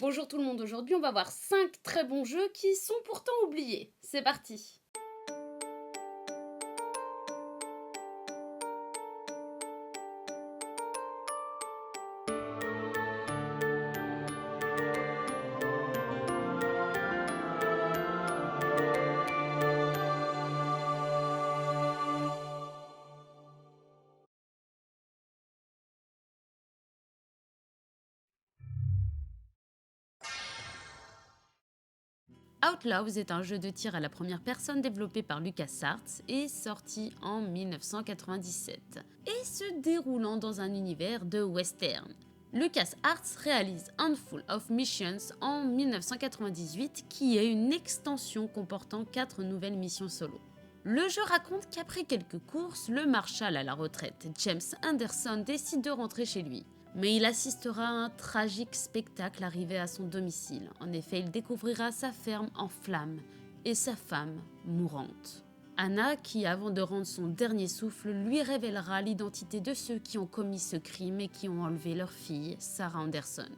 Bonjour tout le monde, aujourd'hui on va voir 5 très bons jeux qui sont pourtant oubliés. C'est parti. Outlaws est un jeu de tir à la première personne développé par LucasArts et sorti en 1997, et se déroulant dans un univers de western. LucasArts réalise Handful of Missions en 1998 qui est une extension comportant 4 nouvelles missions solo. Le jeu raconte qu'après quelques courses, le marshal à la retraite James Anderson décide de rentrer chez lui. Mais il assistera à un tragique spectacle arrivé à son domicile. En effet, il découvrira sa ferme en flammes et sa femme mourante. Anna, qui avant de rendre son dernier souffle, lui révélera l'identité de ceux qui ont commis ce crime et qui ont enlevé leur fille, Sarah Anderson.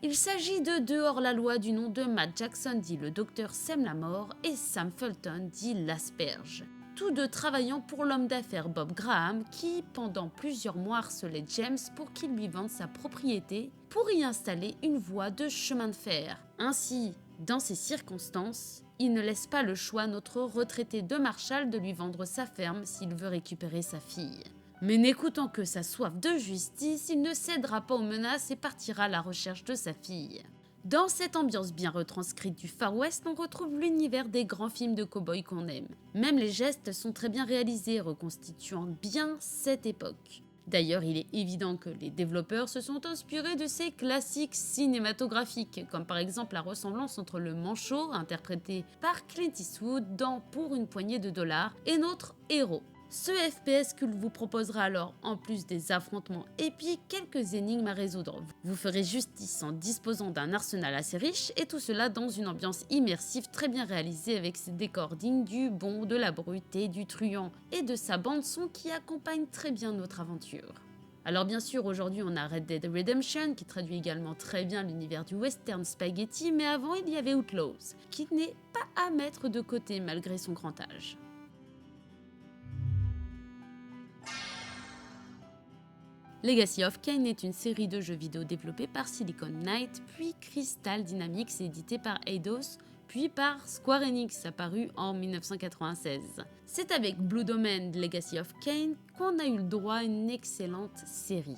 Il s'agit de deux hors-la-loi du nom de Matt Jackson dit le docteur sème la mort et Sam Fulton dit l'asperge. Tous deux travaillant pour l'homme d'affaires Bob Graham qui, pendant plusieurs mois, harcelait James pour qu'il lui vende sa propriété pour y installer une voie de chemin de fer. Ainsi, dans ces circonstances, il ne laisse pas le choix à notre retraité de Marshall de lui vendre sa ferme s'il veut récupérer sa fille. Mais n'écoutant que sa soif de justice, il ne cédera pas aux menaces et partira à la recherche de sa fille. Dans cette ambiance bien retranscrite du Far West, on retrouve l'univers des grands films de cow-boys qu'on aime. Même les gestes sont très bien réalisés, reconstituant bien cette époque. D'ailleurs, il est évident que les développeurs se sont inspirés de ces classiques cinématographiques, comme par exemple la ressemblance entre le manchot, interprété par Clint Eastwood dans Pour une poignée de dollars, et notre héros. Ce FPS Cult vous proposera alors, en plus des affrontements épiques, quelques énigmes à résoudre. Vous ferez justice en disposant d'un arsenal assez riche, et tout cela dans une ambiance immersive très bien réalisée avec ses décors dignes du bon, de la brute et du truand, et de sa bande-son qui accompagne très bien notre aventure. Alors bien sûr, aujourd'hui on a Red Dead Redemption, qui traduit également très bien l'univers du western spaghetti, mais avant il y avait Outlaws, qui n'est pas à mettre de côté malgré son grand âge. Legacy of Kain est une série de jeux vidéo développée par Silicon Knight, puis Crystal Dynamics et édité par Eidos, puis par Square Enix, apparu en 1996. C'est avec Blue Domain Legacy of Kain qu'on a eu le droit à une excellente série.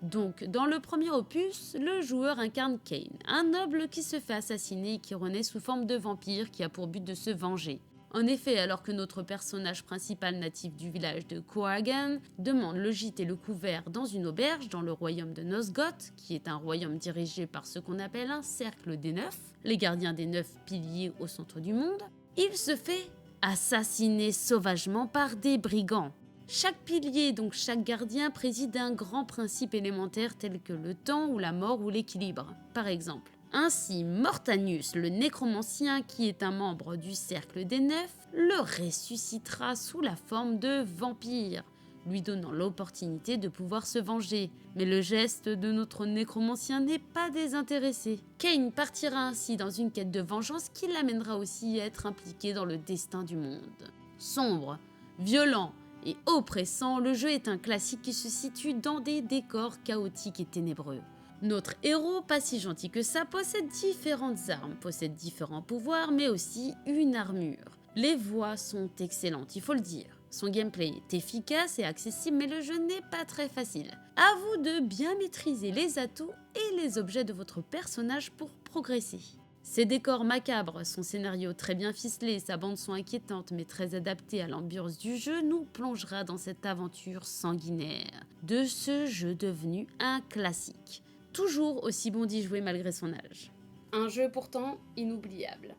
Donc, dans le premier opus, le joueur incarne Kain, un noble qui se fait assassiner et qui renaît sous forme de vampire qui a pour but de se venger. En effet, alors que notre personnage principal natif du village de Kohagan demande le gîte et le couvert dans une auberge dans le royaume de Nosgoth, qui est un royaume dirigé par ce qu'on appelle un cercle des neufs, les gardiens des 9 piliers au centre du monde, il se fait assassiner sauvagement par des brigands. Chaque pilier, donc chaque gardien, préside un grand principe élémentaire tel que le temps ou la mort ou l'équilibre, par exemple. Ainsi, Mortanius, le nécromancien, qui est un membre du Cercle des Neufs, le ressuscitera sous la forme de vampire, lui donnant l'opportunité de pouvoir se venger. Mais le geste de notre nécromancien n'est pas désintéressé. Kain partira ainsi dans une quête de vengeance qui l'amènera aussi à être impliqué dans le destin du monde. Sombre, violent et oppressant, le jeu est un classique qui se situe dans des décors chaotiques et ténébreux. Notre héros, pas si gentil que ça, possède différentes armes, possède différents pouvoirs, mais aussi une armure. Les voix sont excellentes, il faut le dire. Son gameplay est efficace et accessible, mais le jeu n'est pas très facile. À vous de bien maîtriser les atouts et les objets de votre personnage pour progresser. Ses décors macabres, son scénario très bien ficelé, sa bande-son inquiétante mais très adaptée à l'ambiance du jeu nous plongera dans cette aventure sanguinaire de ce jeu devenu un classique. Toujours aussi bon d'y jouer malgré son âge. Un jeu pourtant inoubliable.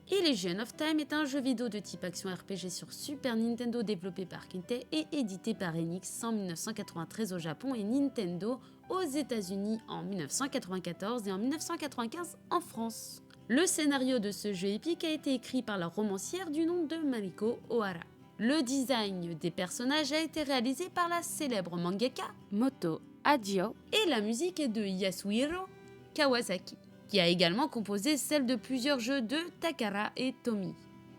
Elysian of Time est un jeu vidéo de type action RPG sur Super Nintendo développé par Kintei et édité par Enix en 1993 au Japon et Nintendo aux États-Unis en 1994 et en 1995 en France. Le scénario de ce jeu épique a été écrit par la romancière du nom de Mamiko Ohara. Le design des personnages a été réalisé par la célèbre mangaka Moto Adio. Et la musique est de Yasuhiro Kawasaki, qui a également composé celle de plusieurs jeux de Takara et Tomy.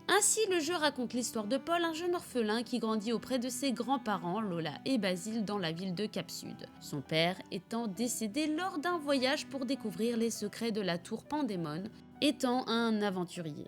Ainsi, le jeu raconte l'histoire de Paul, un jeune orphelin qui grandit auprès de ses grands-parents, Lola et Basile, dans la ville de Cap Sud. Son père étant décédé lors d'un voyage pour découvrir les secrets de la tour Pandémon, étant un aventurier.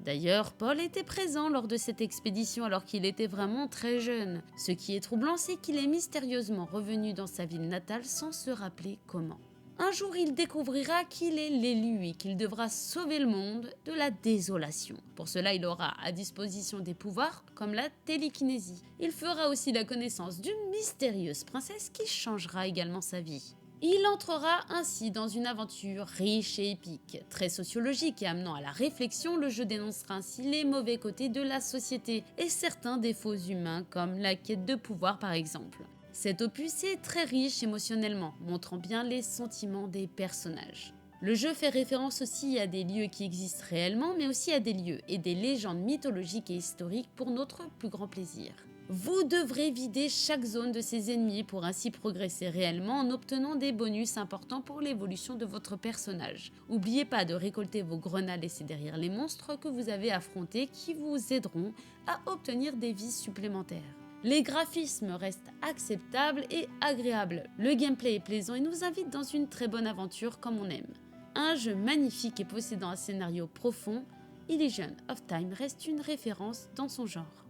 D'ailleurs, Paul était présent lors de cette expédition alors qu'il était vraiment très jeune. Ce qui est troublant, c'est qu'il est mystérieusement revenu dans sa ville natale sans se rappeler comment. Un jour, il découvrira qu'il est l'élu et qu'il devra sauver le monde de la désolation. Pour cela, il aura à disposition des pouvoirs comme la télékinésie. Il fera aussi la connaissance d'une mystérieuse princesse qui changera également sa vie. Il entrera ainsi dans une aventure riche et épique. Très sociologique et amenant à la réflexion, le jeu dénoncera ainsi les mauvais côtés de la société et certains défauts humains comme la quête de pouvoir par exemple. Cet opus est très riche émotionnellement, montrant bien les sentiments des personnages. Le jeu fait référence aussi à des lieux qui existent réellement, mais aussi à des lieux et des légendes mythologiques et historiques pour notre plus grand plaisir. Vous devrez vider chaque zone de ses ennemis pour ainsi progresser réellement en obtenant des bonus importants pour l'évolution de votre personnage. N'oubliez pas de récolter vos grenades laissées derrière les monstres que vous avez affrontés qui vous aideront à obtenir des vies supplémentaires. Les graphismes restent acceptables et agréables, le gameplay est plaisant et nous invite dans une très bonne aventure comme on aime. Un jeu magnifique et possédant un scénario profond, Illusion of Time reste une référence dans son genre.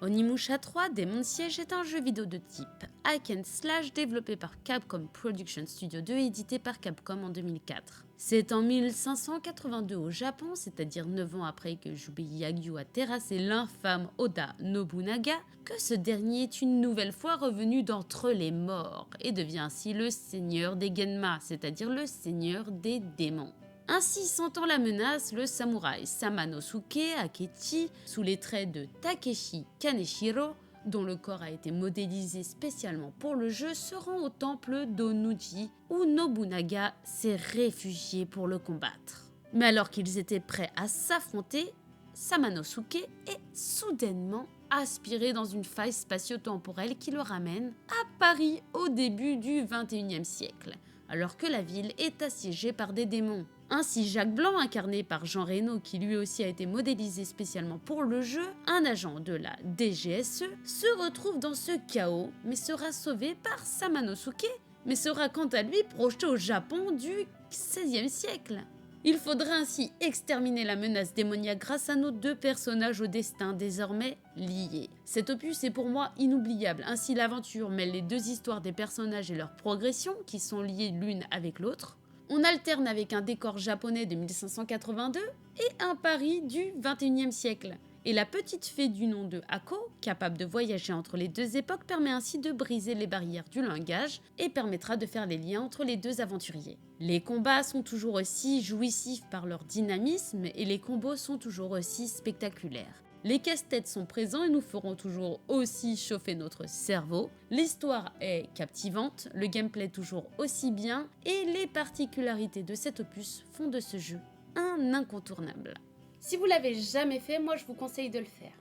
Onimusha 3 Demon Siege est un jeu vidéo de type hack and slash développé par Capcom Production Studio 2 et édité par Capcom en 2004. C'est en 1582 au Japon, c'est-à-dire 9 ans après que Jubei Yagyu a terrassé l'infâme Oda Nobunaga, que ce dernier est une nouvelle fois revenu d'entre les morts et devient ainsi le seigneur des Genma, c'est-à-dire le seigneur des démons. Ainsi, sentant la menace, le samouraï Samanosuke Akechi, sous les traits de Takeshi Kaneshiro, dont le corps a été modélisé spécialement pour le jeu, se rend au temple d'Onuji, où Nobunaga s'est réfugié pour le combattre. Mais alors qu'ils étaient prêts à s'affronter, Samanosuke est soudainement aspiré dans une faille spatio-temporelle qui le ramène à Paris au début du XXIe siècle, alors que la ville est assiégée par des démons. Ainsi, Jacques Blanc, incarné par Jean Reno, qui lui aussi a été modélisé spécialement pour le jeu, un agent de la DGSE, se retrouve dans ce chaos, mais sera sauvé par Samanosuke, mais sera quant à lui projeté au Japon du XVIe siècle. Il faudra ainsi exterminer la menace démoniaque grâce à nos deux personnages au destin désormais liés. Cet opus est pour moi inoubliable, ainsi l'aventure mêle les deux histoires des personnages et leur progression, qui sont liées l'une avec l'autre. On alterne avec un décor japonais de 1582 et un Paris du XXIe siècle. Et la petite fée du nom de Hako, capable de voyager entre les deux époques, permet ainsi de briser les barrières du langage et permettra de faire les liens entre les deux aventuriers. Les combats sont toujours aussi jouissifs par leur dynamisme et les combos sont toujours aussi spectaculaires. Les casse-têtes sont présents et nous feront toujours aussi chauffer notre cerveau. L'histoire est captivante, le gameplay toujours aussi bien et les particularités de cet opus font de ce jeu un incontournable. Si vous l'avez jamais fait, moi je vous conseille de le faire.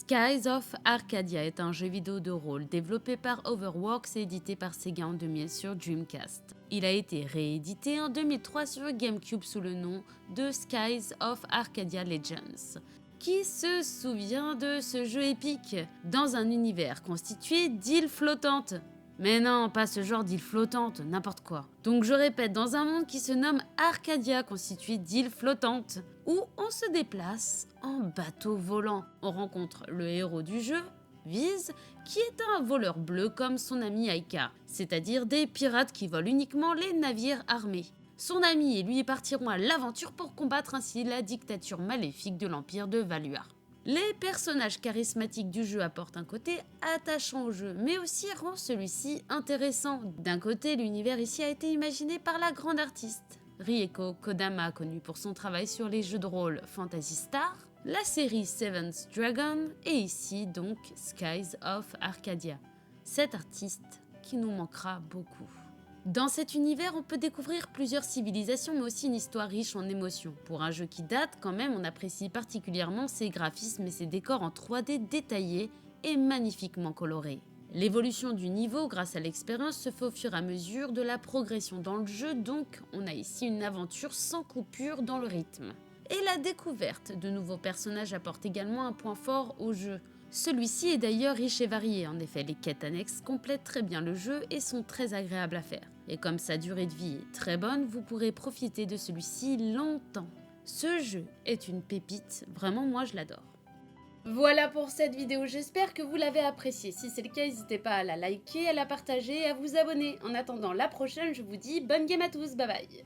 Skies of Arcadia est un jeu vidéo de rôle développé par Overworks et édité par Sega en 2000 sur Dreamcast. Il a été réédité en 2003 sur GameCube sous le nom de Skies of Arcadia Legends. Qui se souvient de ce jeu épique dans un univers constitué d'îles flottantes? Mais non, pas ce genre d'île flottante, n'importe quoi. Donc je répète, dans un monde qui se nomme Arcadia, constitué d'îles flottantes, où on se déplace en bateau volant. On rencontre le héros du jeu, Viz, qui est un voleur bleu comme son ami Aika, c'est-à-dire des pirates qui volent uniquement les navires armés. Son ami et lui partiront à l'aventure pour combattre ainsi la dictature maléfique de l'empire de Valua. Les personnages charismatiques du jeu apportent un côté attachant au jeu, mais aussi rend celui-ci intéressant. D'un côté, l'univers ici a été imaginé par la grande artiste Rieko Kodama, connue pour son travail sur les jeux de rôle Phantasy Star, la série Seventh Dragon et ici donc Skies of Arcadia. Cet artiste qui nous manquera beaucoup. Dans cet univers, on peut découvrir plusieurs civilisations mais aussi une histoire riche en émotions. Pour un jeu qui date, quand même, on apprécie particulièrement ses graphismes et ses décors en 3D détaillés et magnifiquement colorés. L'évolution du niveau grâce à l'expérience se fait au fur et à mesure de la progression dans le jeu, donc on a ici une aventure sans coupure dans le rythme. Et la découverte de nouveaux personnages apporte également un point fort au jeu. Celui-ci est d'ailleurs riche et varié, en effet les quêtes annexes complètent très bien le jeu et sont très agréables à faire. Et comme sa durée de vie est très bonne, vous pourrez profiter de celui-ci longtemps. Ce jeu est une pépite, vraiment moi je l'adore. Voilà pour cette vidéo, j'espère que vous l'avez appréciée. Si c'est le cas, n'hésitez pas à la liker, à la partager et à vous abonner. En attendant la prochaine, je vous dis bonne game à tous, bye bye.